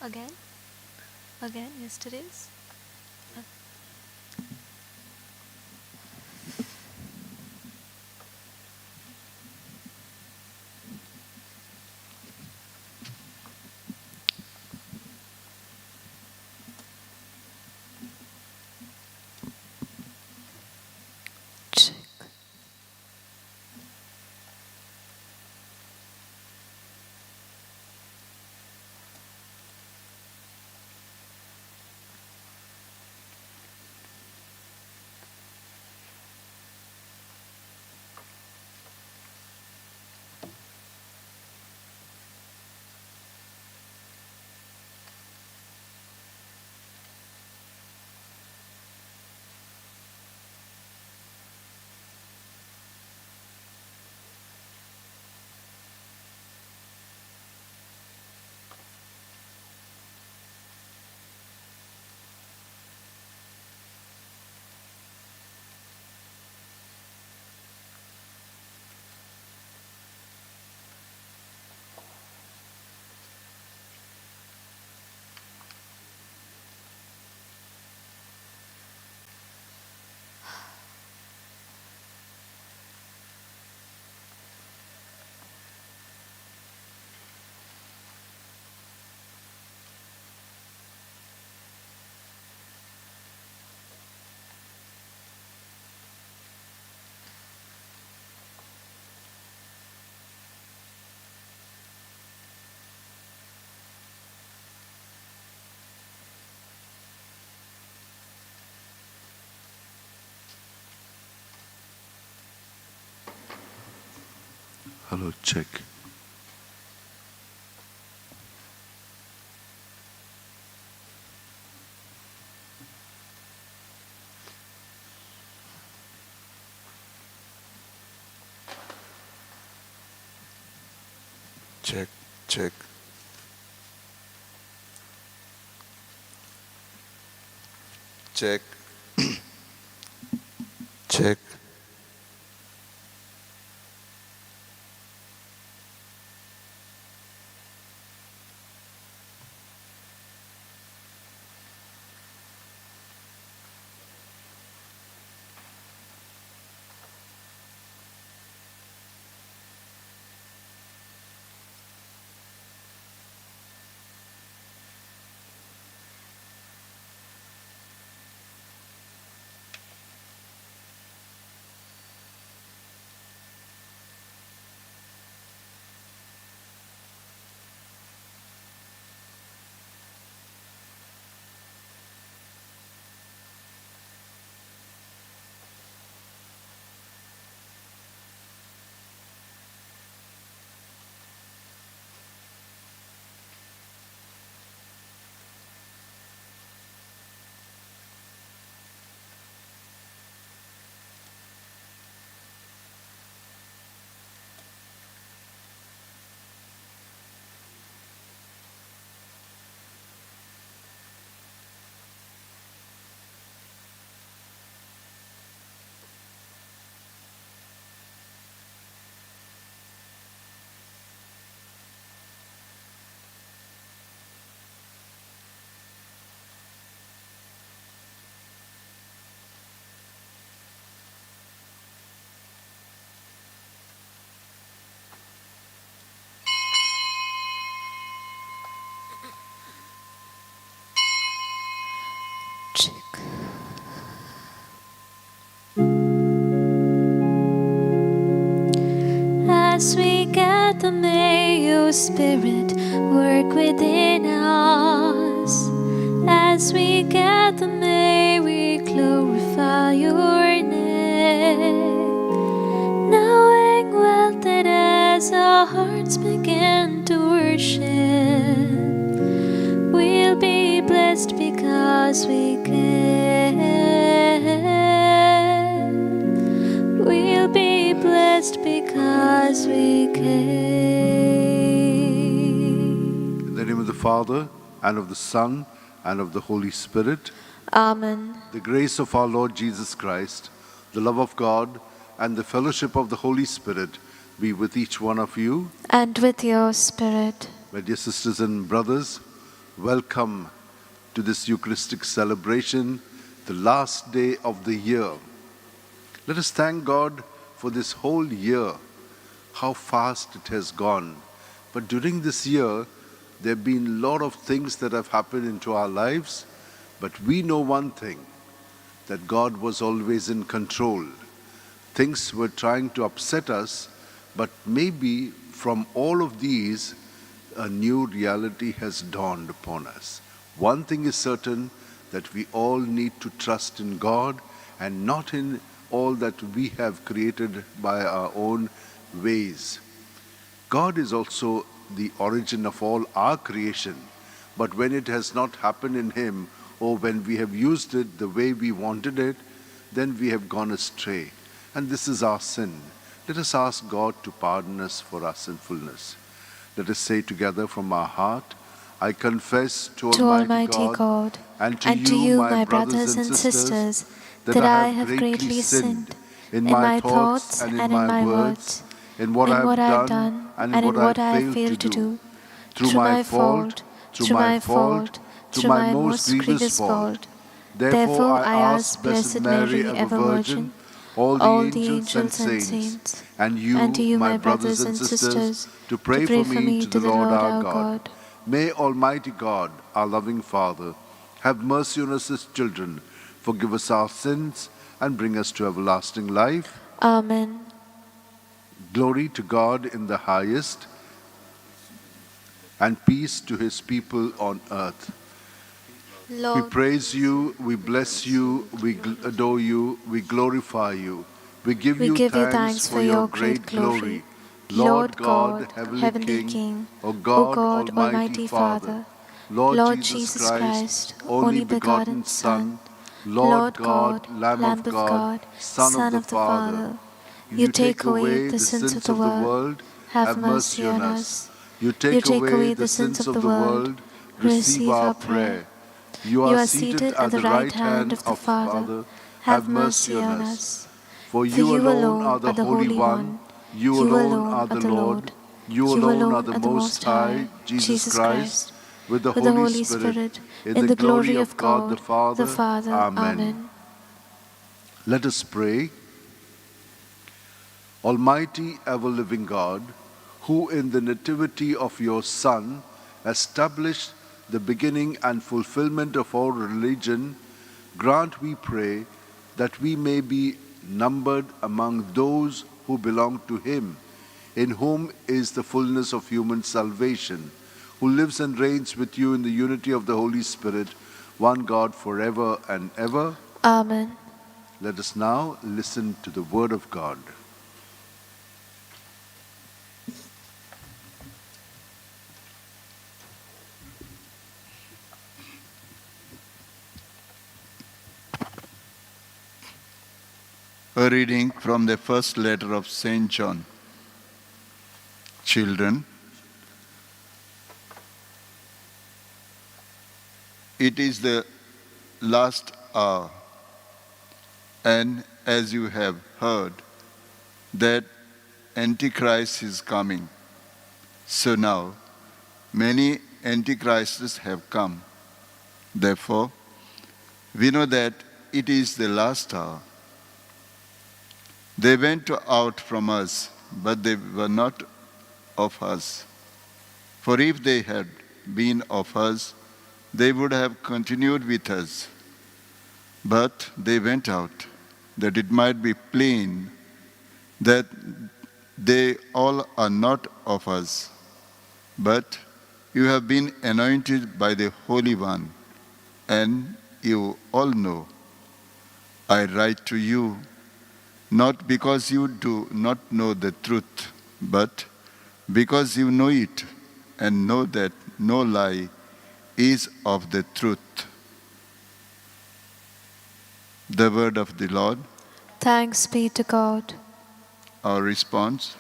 Again? Yesterday's? Check. Hello, check. Check, check. Check. Check. Check. As we gather, may your Spirit work within us. As we gather, may we glorify your name. Knowing well that as our hearts begin to worship, we'll be blessed because we can. We'll be blessed because we can. In the name of the Father, and of the Son, and of the Holy Spirit. Amen. The grace of our Lord Jesus Christ, the love of God, and the fellowship of the Holy Spirit be with each one of you. And with your spirit. My dear sisters and brothers, Welcome to this Eucharistic celebration, the last day of the year. Let us thank God for this whole year, how fast it has gone. But during this year, there have been a lot of things that have happened into our lives, but we know one thing, that God was always in control. Things were trying to upset us, but maybe from all of these, a new reality has dawned upon us. One thing is certain, that we all need to trust in God and not in all that we have created by our own ways. God is also the origin of all our creation, but when it has not happened in Him, or when we have used it the way we wanted it, then we have gone astray. And this is our sin. Let us ask God to pardon us for our sinfulness. Let us say together from our heart, I confess to Almighty God and to you, my brothers and sisters, that I have greatly sinned in my thoughts and in my words, in what I have done and in what I have failed to do, through my fault, through my most grievous fault. Therefore I ask Blessed Mary, ever Virgin, all the angels and saints, and you, my brothers and sisters, to pray for me to the Lord our God. May Almighty God, our loving Father, have mercy on us as children, forgive us our sins, and bring us to everlasting life. Amen. Glory to God in the highest, and peace to His people on earth. Lord, we praise you, we bless you, we adore you, we glorify you. We give you thanks for your great glory. Lord God, Heavenly King, O God, Almighty Father, Lord Jesus Christ, only begotten Son, Lord God, Lamb of God, Son of the Father, you take away the sins of the world, have mercy on us. You take away the sins of the world, receive our prayer. You are seated at the right hand of the Father, have mercy on us. For you alone are the Holy One, you alone are the Lord, you alone are the Most High, Jesus Christ, with the Holy Spirit, in the glory of God the Father. Amen. Let us pray. Almighty ever-living God, who in the nativity of your Son established the beginning and fulfillment of our religion, grant, we pray, that we may be numbered among those who belong to Him, in whom is the fullness of human salvation, who lives and reigns with you in the unity of the Holy Spirit, one God forever and ever. Amen. Let us now listen to the word of God. A reading from the first letter of St. John. Children, it is the last hour, and as you have heard, that Antichrist is coming. So now, many Antichrists have come. Therefore, we know that it is the last hour. They went out from us, but they were not of us. For if they had been of us, they would have continued with us. But they went out, that it might be plain that they all are not of us. But you have been anointed by the Holy One, and you all know. I write to you, not because you do not know the truth, but because you know it and know that no lie is of the truth. The word of the Lord. Thanks be to God. Our response: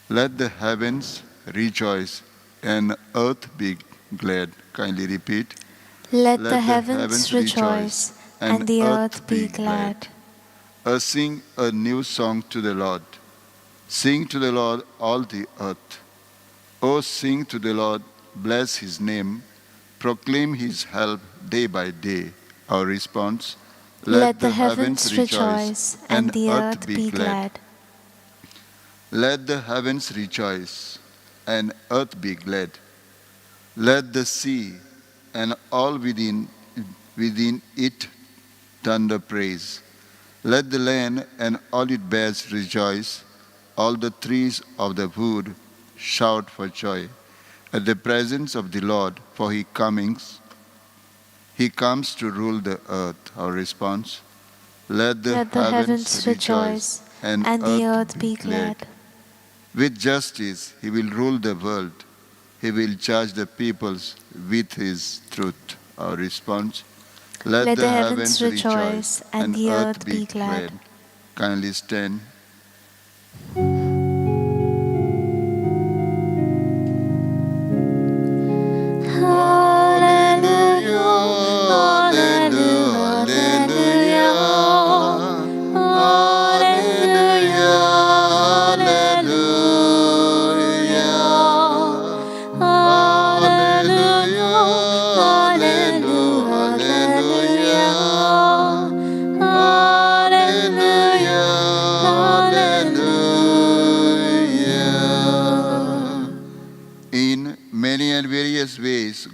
let the heavens rejoice and earth be glad. Kindly repeat. Let the heavens rejoice and the earth be glad. Sing a new song to the Lord. Sing to the Lord, all the earth. Oh, sing to the Lord, bless His name. proclaim his help day by day. Our response, Let the heavens rejoice and the earth be glad. Let the heavens rejoice and earth be glad. Let the sea and all within it thunder praise. Let the land and all it bears rejoice. All the trees of the wood shout for joy at the presence of the Lord, for he comes to rule the earth. Our response, let the heavens rejoice and the earth be glad. With justice he will rule the world. He will judge the peoples with his truth. Our response, let the heavens rejoice and the earth be glad. Kindly stand.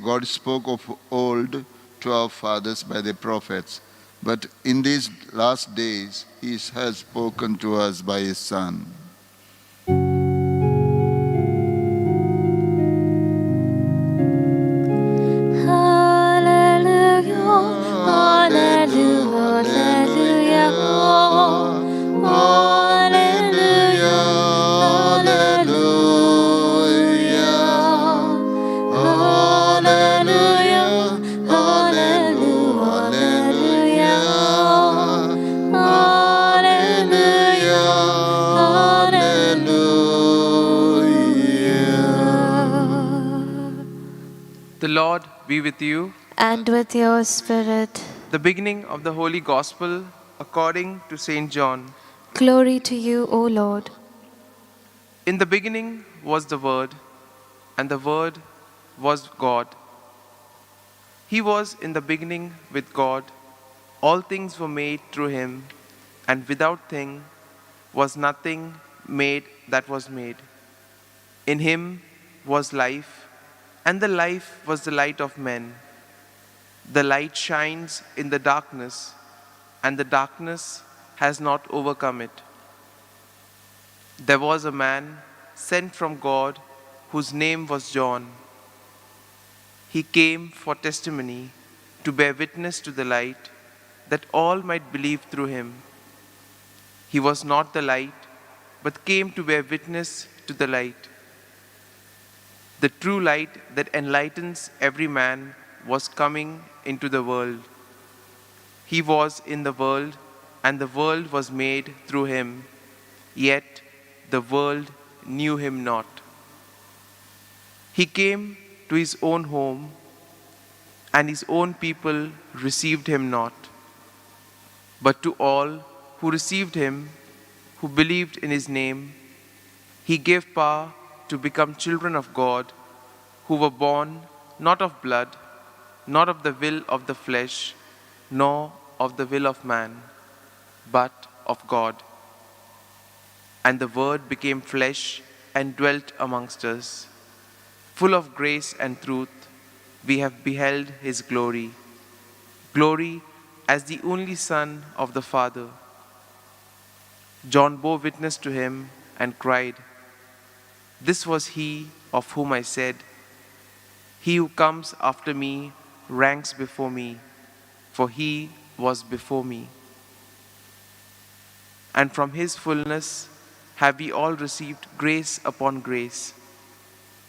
God spoke of old to our fathers by the prophets, but in these last days he has spoken to us by his Son. The Lord be with you. And with your spirit. The beginning of the Holy Gospel according to St. John. Glory to you, O Lord. In the beginning was the Word, and the Word was God. He was in the beginning with God. All things were made through him, and without him was nothing made that was made. In him was life, and the life was the light of men. The light shines in the darkness, and the darkness has not overcome it. There was a man sent from God whose name was John. He came for testimony, to bear witness to the light, that all might believe through him. He was not the light, but came to bear witness to the light. The true light that enlightens every man was coming into the world. He was in the world, and the world was made through him, yet the world knew him not. He came to his own home, and his own people received him not. But to all who received him, who believed in his name, he gave power to become children of God, who were born not of blood, not of the will of the flesh, nor of the will of man, but of God. And the Word became flesh and dwelt amongst us. Full of grace and truth, we have beheld his glory. Glory as the only Son of the Father. John bore witness to him and cried, "This was he of whom I said, 'He who comes after me ranks before me, for he was before me.' And from his fullness have we all received grace upon grace.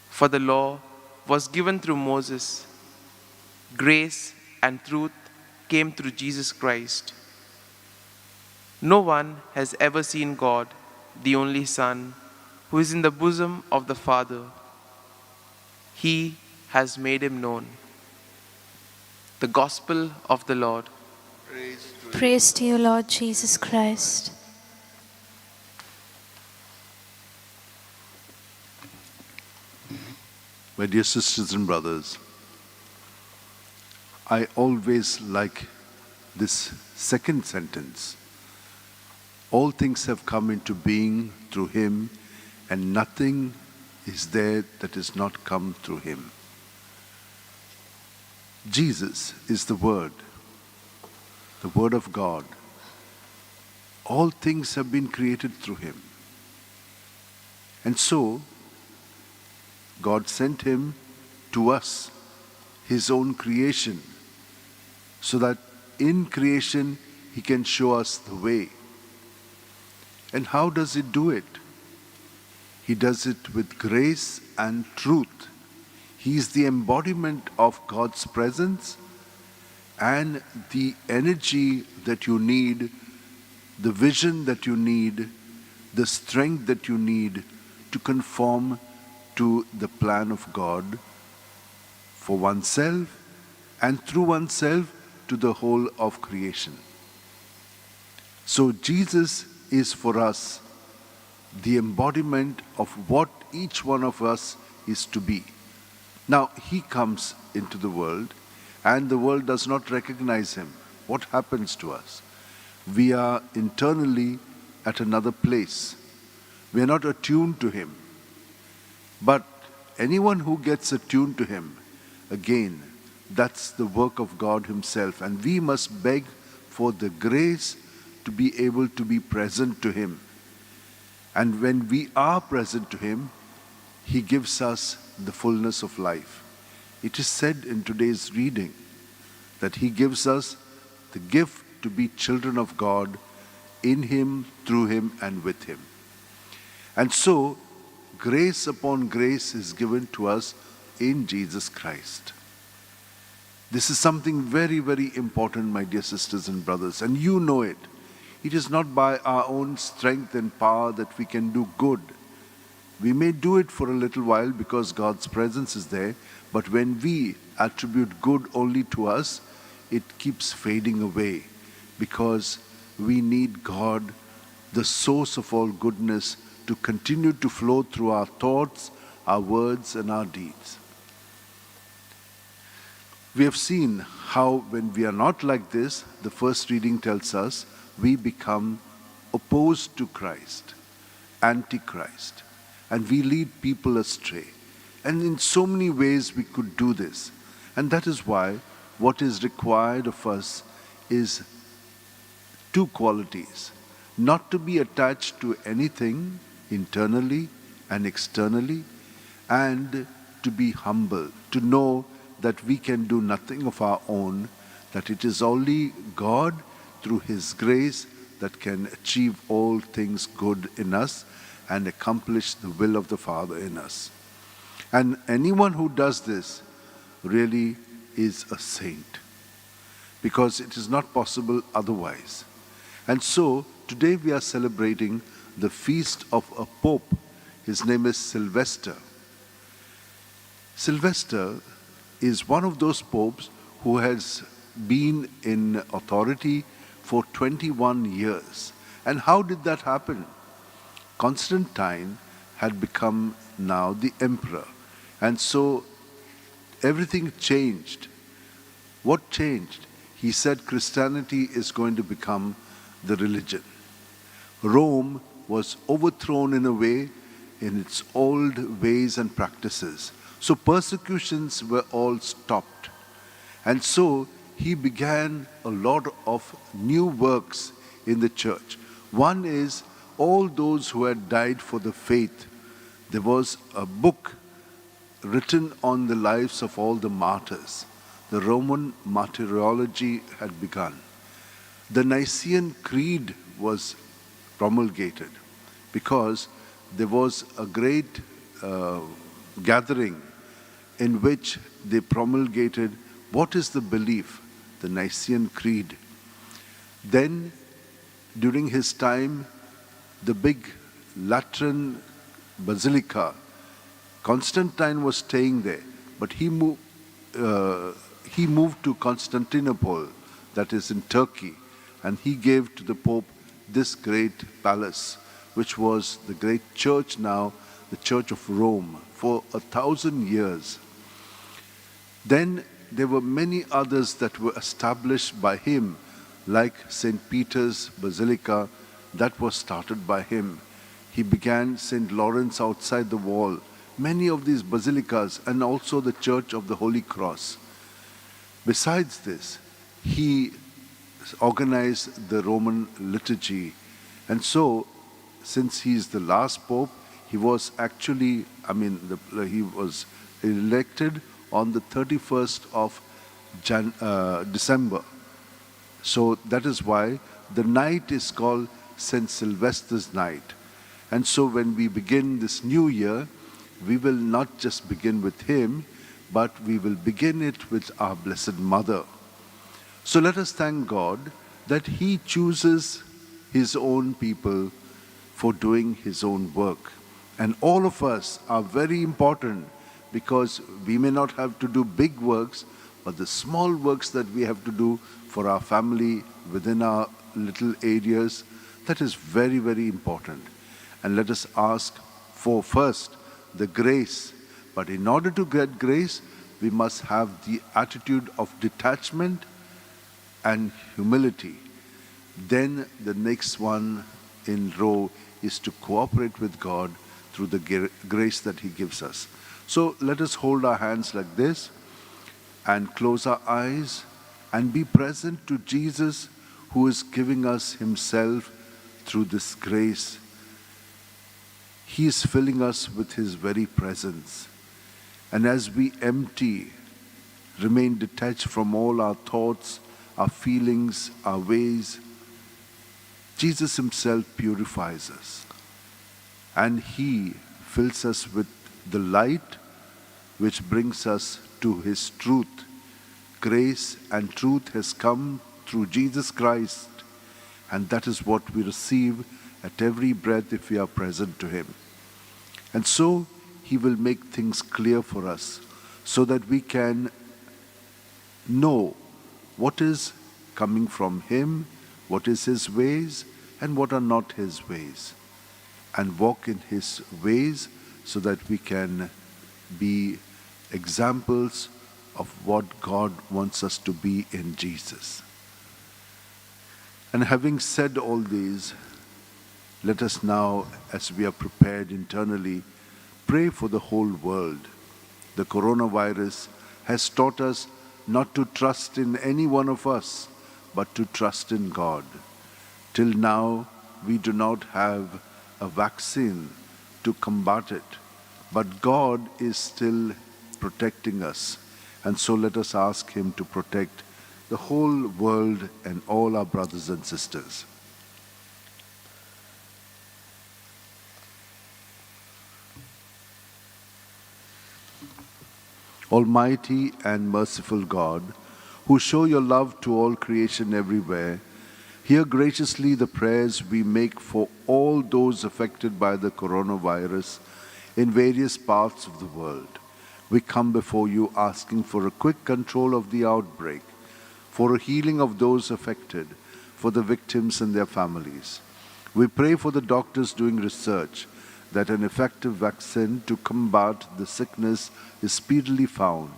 For the law was given through Moses. Grace and truth came through Jesus Christ. No one has ever seen God, the only Son, who is in the bosom of the Father. He has made him known." The Gospel of the Lord. Praise to you, Lord Jesus Christ. My dear sisters and brothers, I always like this second sentence. All things have come into being through him, and nothing is there that is not come through him. Jesus is the Word of God. All things have been created through him. And so, God sent him to us, his own creation, so that in creation he can show us the way. And how does he do it? He does it with grace and truth. He is the embodiment of God's presence and the energy that you need, the vision that you need, the strength that you need to conform to the plan of God for oneself and through oneself to the whole of creation. So Jesus is for us the embodiment of what each one of us is to be. Now, he comes into the world and the world does not recognize him. What happens to us? We are internally at another place. We are not attuned to him. But anyone who gets attuned to him, again, that's the work of God himself. And we must beg for the grace to be able to be present to him. And when we are present to him, he gives us the fullness of life. It is said in today's reading that he gives us the gift to be children of God in him, through him, and with him. And so, grace upon grace is given to us in Jesus Christ. This is something very, very important, my dear sisters and brothers, and you know it. It is not by our own strength and power that we can do good. We may do it for a little while because God's presence is there, but when we attribute good only to us, it keeps fading away because we need God, the source of all goodness, to continue to flow through our thoughts, our words, and our deeds. We have seen how when we are not like this, the first reading tells us, we become opposed to Christ, antichrist, and we lead people astray. And in so many ways we could do this. And that is why what is required of us is two qualities. Not to be attached to anything internally and externally, and to be humble, to know that we can do nothing of our own, that it is only God through his grace that can achieve all things good in us and accomplish the will of the Father in us. And anyone who does this really is a saint, because it is not possible otherwise. And so today we are celebrating the feast of a pope. His name is Sylvester. Sylvester is one of those popes who has been in authority for 21 years. And how did that happen? Constantine had become now the emperor. And so everything changed. What changed? He said Christianity is going to become the religion. Rome was overthrown in a way in its old ways and practices. So persecutions were all stopped. And so he began a lot of new works in the church. One is all those who had died for the faith. There was a book written on the lives of all the martyrs. The Roman martyrology had begun. The Nicene Creed was promulgated because there was a great gathering in which they promulgated what is the belief, the Nicene Creed. Then, during his time, the big Lateran Basilica, Constantine was staying there, but he moved to Constantinople, that is in Turkey, and he gave to the Pope this great palace, which was the great church now, the Church of Rome, for 1,000 years. Then there were many others that were established by him, like St. Peter's Basilica, that was started by him. He began St. Lawrence outside the wall, many of these basilicas, and also the Church of the Holy Cross. Besides this, he organized the Roman liturgy. And so, since he is the last pope, he was actually, he was elected on the 31st of December. So that is why the night is called St. Sylvester's night. And so when we begin this new year, we will not just begin with him, but we will begin it with our Blessed Mother. So let us thank God that he chooses his own people for doing his own work. And all of us are very important, because we may not have to do big works, but the small works that we have to do for our family within our little areas, that is very, very important. And let us ask for first the grace. But in order to get grace, we must have the attitude of detachment and humility. Then the next one in row is to cooperate with God through the grace that he gives us. So let us hold our hands like this and close our eyes and be present to Jesus, who is giving us himself through this grace. He is filling us with his very presence. And as we empty, remain detached from all our thoughts, our feelings, our ways, Jesus himself purifies us. And he fills us with the light which brings us to his truth. Grace and truth has come through Jesus Christ, and that is what we receive at every breath if we are present to him. And so he will make things clear for us so that we can know what is coming from him, what is his ways, and what are not his ways, and walk in his ways so that we can be examples of what God wants us to be in Jesus. And having said all these, let us now, as we are prepared internally, pray for the whole world. The coronavirus has taught us not to trust in any one of us, but to trust in God. Till now, we do not have a vaccine to combat it, but God is still protecting us. And so let us ask him to protect the whole world and all our brothers and sisters. Almighty and merciful God, who show your love to all creation everywhere, hear graciously the prayers we make for all those affected by the coronavirus in various parts of the world. We come before you asking for a quick control of the outbreak, for a healing of those affected, for the victims and their families. We pray for the doctors doing research that an effective vaccine to combat the sickness is speedily found.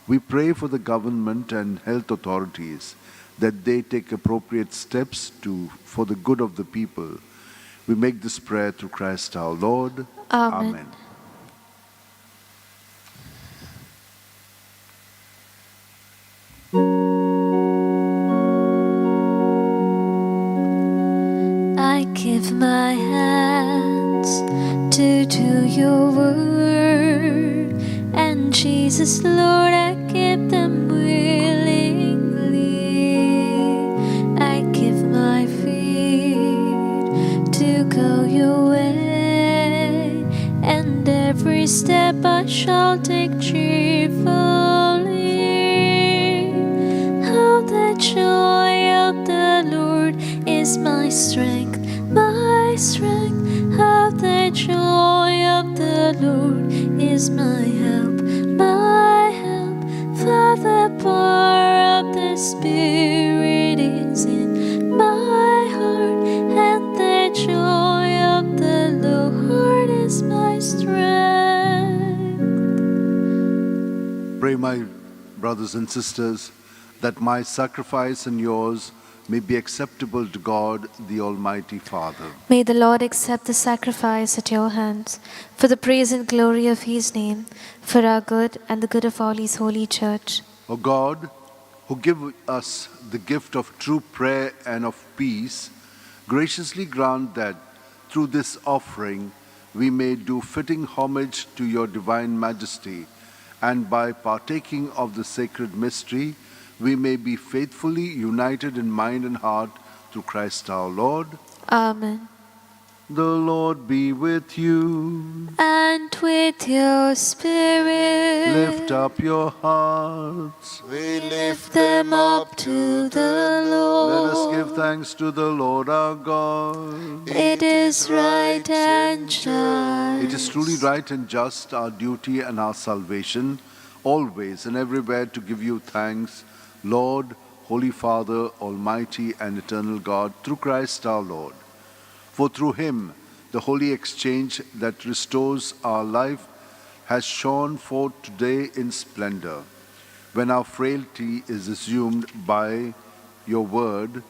We pray for the government and health authorities that they take appropriate steps for the good of the people. We make this prayer through Christ our Lord. Amen. I give my hands to do your word, and Jesus, Lord, I give them willingly. I give my feet to go your way, and every step I shall take cheerfully. How the joy of the Lord is my strength, my strength. How the joy of the Lord is my help, my help. For the power of the Spirit is in my heart, and the joy of the Lord is my strength. Pray, my brothers and sisters, that my sacrifice and yours may be acceptable to God, the Almighty Father. May the Lord accept the sacrifice at your hands, for the praise and glory of his name, for our good and the good of all his holy church. O God, who give us the gift of true prayer and of peace, graciously grant that through this offering we may do fitting homage to your divine majesty, and by partaking of the sacred mystery, we may be faithfully united in mind and heart through Christ our Lord. Amen. The Lord be with you. And with your spirit, Lift up your hearts. We lift them up to the Let us Lord. give thanks to the Lord our God. It is right and just. It is truly right and just, our duty and our salvation, always and everywhere to give you thanks, Lord, Holy Father, Almighty and eternal God, through Christ our Lord. For through him, the holy exchange that restores our life has shone forth today in splendor, when our frailty is assumed by your word.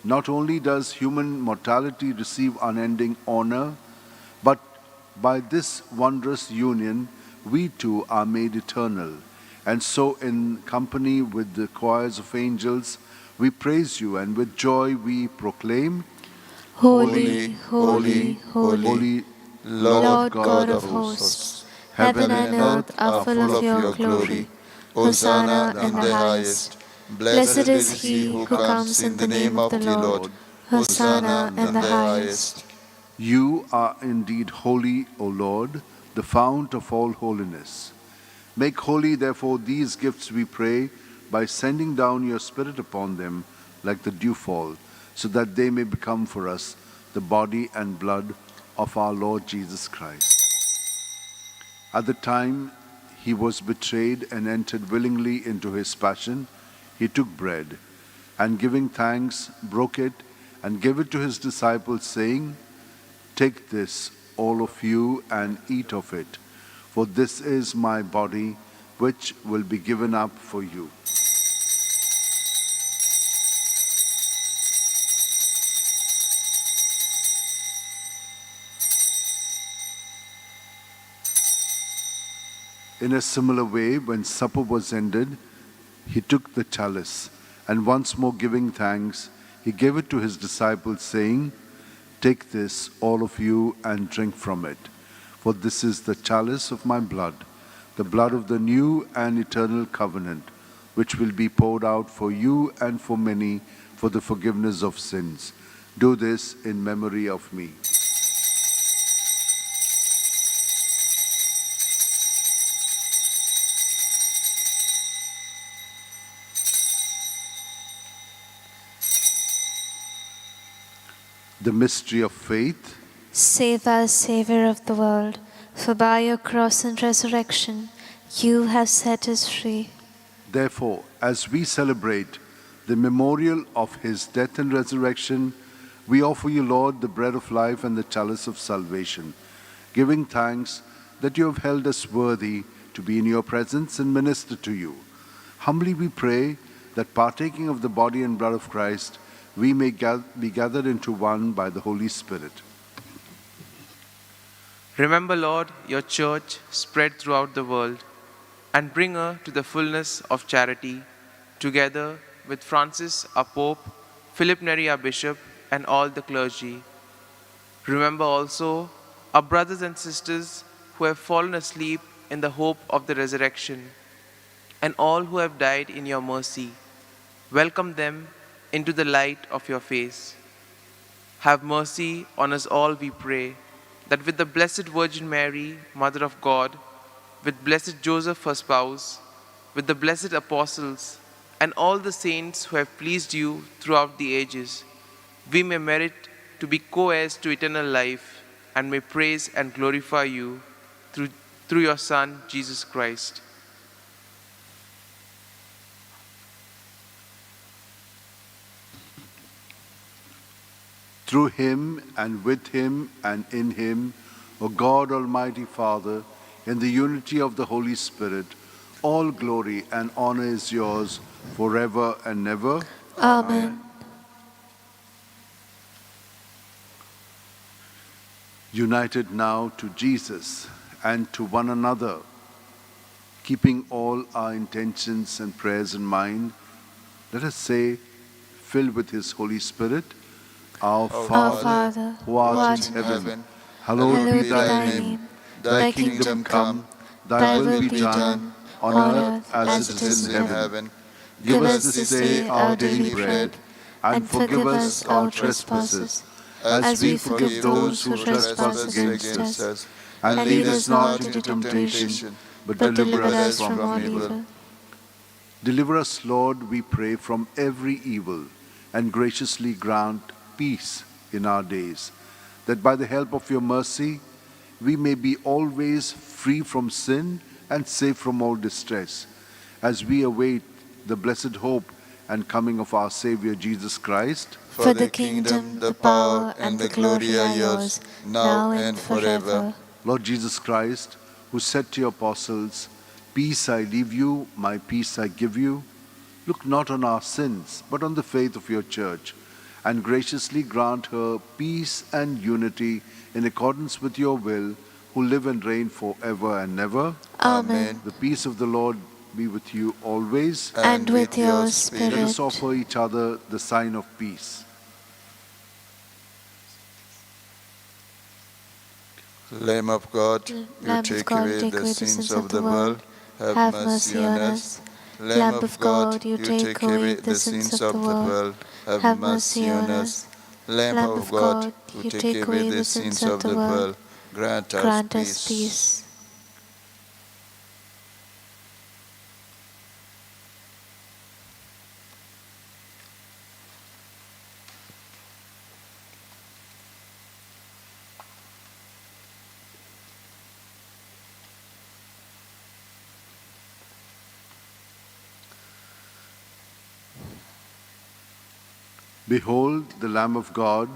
Not only does human mortality receive unending honor, but by this wondrous union, we too are made eternal. And so, in company with the choirs of angels, we praise you, and with joy we proclaim, Holy, holy, holy, Holy Lord God of hosts, heaven and earth are full of your glory. Hosanna in the highest. Blessed is he who comes in the name of the Lord. Hosanna in the highest. You are indeed holy, O Lord, the fount of all holiness. Make holy, therefore, these gifts, we pray, by sending down your Spirit upon them like the dewfall, so that they may become for us the body and blood of our Lord Jesus Christ. At the time he was betrayed and entered willingly into his passion, he took bread, and giving thanks, broke it, and gave it to his disciples, saying, "Take this, all of you, and eat of it, for this is my body, which will be given up for you." In a similar way, when supper was ended, he took the chalice, and once more giving thanks, he gave it to his disciples, saying, "Take this, all of you, and drink from it. For this is the chalice of my blood, the blood of the new and eternal covenant, which will be poured out for you and for many for the forgiveness of sins. Do this in memory of me." The mystery of faith. Save us, Savior of the world, for by your cross and resurrection you have set us free. Therefore, as we celebrate the memorial of his death and resurrection, we offer you, Lord, the bread of life and the chalice of salvation, giving thanks that you have held us worthy to be in your presence and minister to you. Humbly we pray that, partaking of the body and blood of Christ, we may be gathered into one by the Holy Spirit. Remember, Lord, your church spread throughout the world, and bring her to the fullness of charity, together with Francis, our Pope, Philip Neri, our Bishop, and all the clergy. Remember also our brothers and sisters who have fallen asleep in the hope of the resurrection, and all who have died in your mercy. Welcome them into the light of your face. Have mercy on us all, we pray, that with the Blessed Virgin Mary, Mother of God, with blessed Joseph, her spouse, with the blessed apostles, and all the saints who have pleased you throughout the ages, we may merit to be co-heirs to eternal life, and may praise and glorify you through your Son, Jesus Christ. Through him, and with him, and in him, O God, Almighty Father, in the unity of the Holy Spirit, All glory and honor is yours forever and ever. Amen. United now to Jesus and to one another, keeping all our intentions and prayers in mind, let us say, filled with His Holy Spirit, Our Our Father, Father, who art in heaven, hallowed be thy name. Thy kingdom come, thy will be done, on earth as it is in heaven. Give us this day our daily bread, and forgive us our trespasses, as we forgive those who trespass against us. And lead us not into temptation, but deliver us from evil. Deliver us, Lord, we pray, from every evil, and graciously grant peace in our days, that by the help of your mercy we may be always free from sin and safe from all distress, as we await the blessed hope and coming of our Savior Jesus Christ. For the kingdom, the power, and the glory are yours, now and forever. Lord Jesus Christ, who said to your apostles, "Peace I leave you, my peace I give you," look not on our sins, but on the faith of your church, and graciously grant her peace and unity in accordance with your will, who live and reign forever and ever. Amen. The peace of the Lord be with you always. And with your Let spirit. us offer each other the sign of peace. Lamb of God, Lamb you of take God, away take the away sins of the world, have mercy on us. Lamb of God, you take away the sins of the world, have mercy on us. Lamb of God, you take away the sins of the world, grant us peace. Behold the Lamb of God.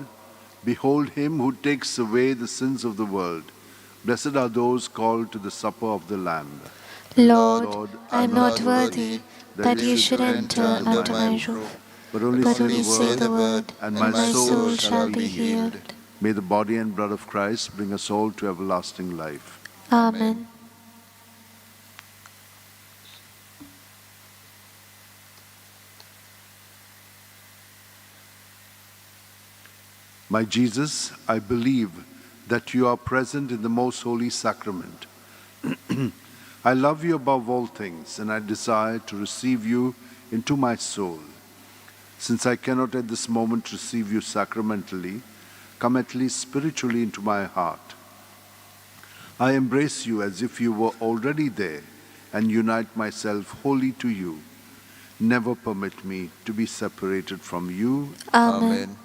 Behold him who takes away the sins of the world. Blessed are those called to the supper of the Lamb. Lord, I am not worthy that you should enter under my roof, But only but say only say the word, and and my my soul soul shall be healed. May the body and blood of Christ bring us all to everlasting life. Amen. My Jesus, I believe that you are present in the most holy sacrament. I love you above all things, and I desire to receive you into my soul. Since I cannot at this moment receive you sacramentally, come at least spiritually into my heart. I embrace you as if you were already there, and unite myself wholly to you. Never permit me to be separated from you. Amen.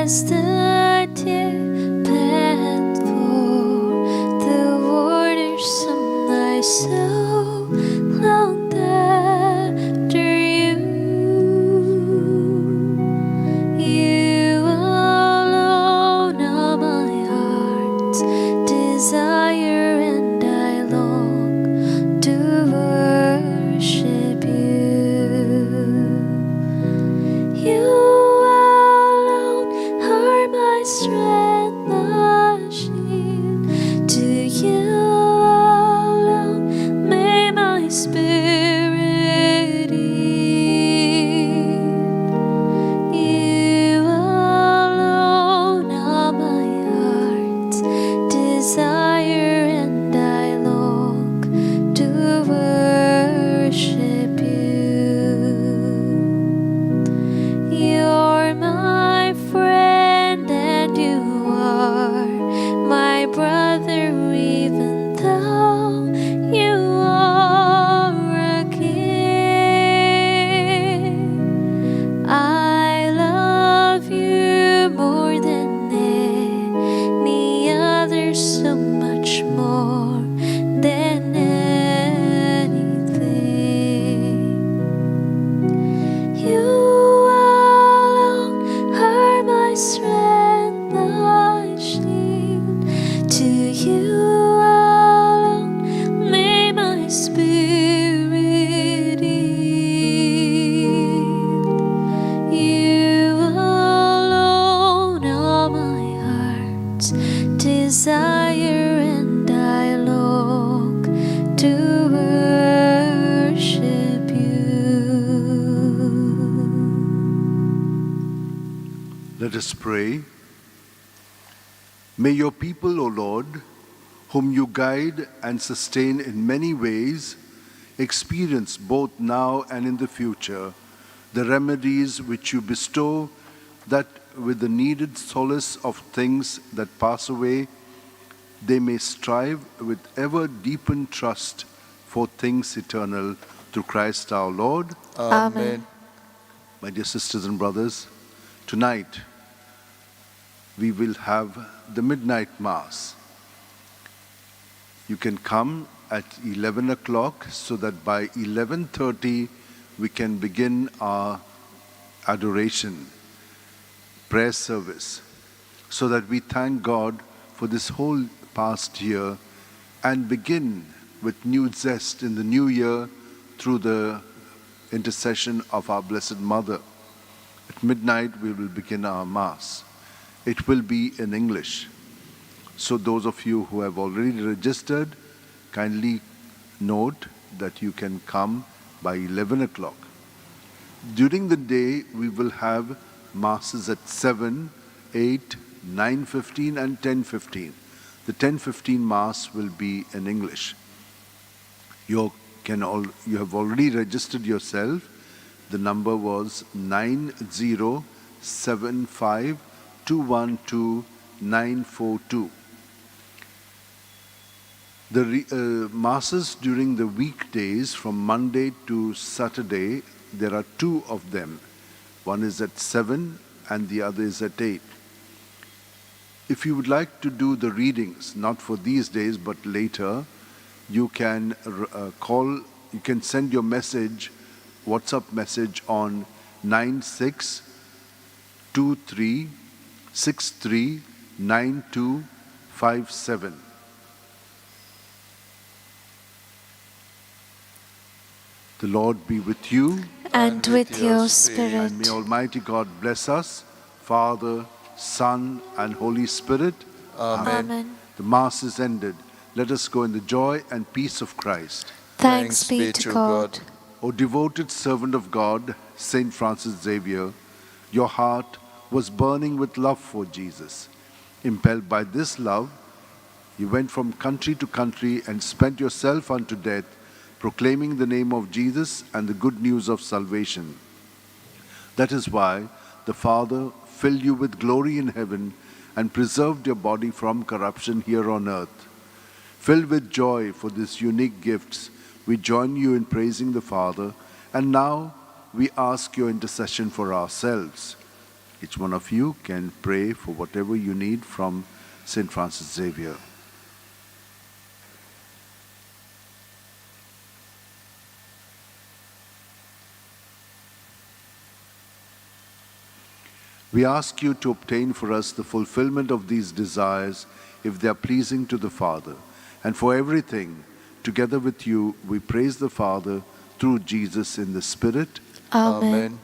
As the deer pant for the waters of thy soul, long after you. You alone are my heart's desire, and I long to worship you. You alone are Let us pray. May your people, O Lord, whom you guide and sustain in many ways, experience both now and in the future the remedies which you bestow, that with the needed solace of things that pass away, they may strive with ever deepened trust for things eternal through Christ our Lord. Amen. My dear sisters and brothers, tonight we will have the midnight Mass. You can come at 11 o'clock so that by 11:30 we can begin our adoration, prayer service, so that we thank God for this whole past year and begin with new zest in the new year through the intercession of our Blessed Mother. At midnight we will begin our Mass. It will be in English. So those of you who have already registered, kindly note that you can come by 11 o'clock. During the day, we will have Masses at 7, 8, 9:15 and 10:15. The 10:15 Mass will be in English. You have already registered yourself. The number was 9075212942. The Masses during the weekdays from Monday to Saturday, there are two of them. One is at 7 and the other is at 8. If you would like to do the readings, not for these days but later, you can you can send your message, WhatsApp message on 9623639257. The Lord be with you. And with your spirit. And may Almighty God bless us, Father, Son, and Holy Spirit. Amen. The Mass is ended. Let us go in the joy and peace of Christ. Thanks be to God. O devoted servant of God, Saint Francis Xavier, your heart was burning with love for Jesus. Impelled by this love, you went from country to country and spent yourself unto death, proclaiming the name of Jesus and the good news of salvation. That is why the Father filled you with glory in heaven and preserved your body from corruption here on earth. Filled with joy for these unique gifts, we join you in praising the Father, and now we ask your intercession for ourselves. Each one of you can pray for whatever you need from St. Francis Xavier. We ask you to obtain for us the fulfillment of these desires if they are pleasing to the Father. And for everything, together with you, we praise the Father through Jesus in the Spirit. Amen.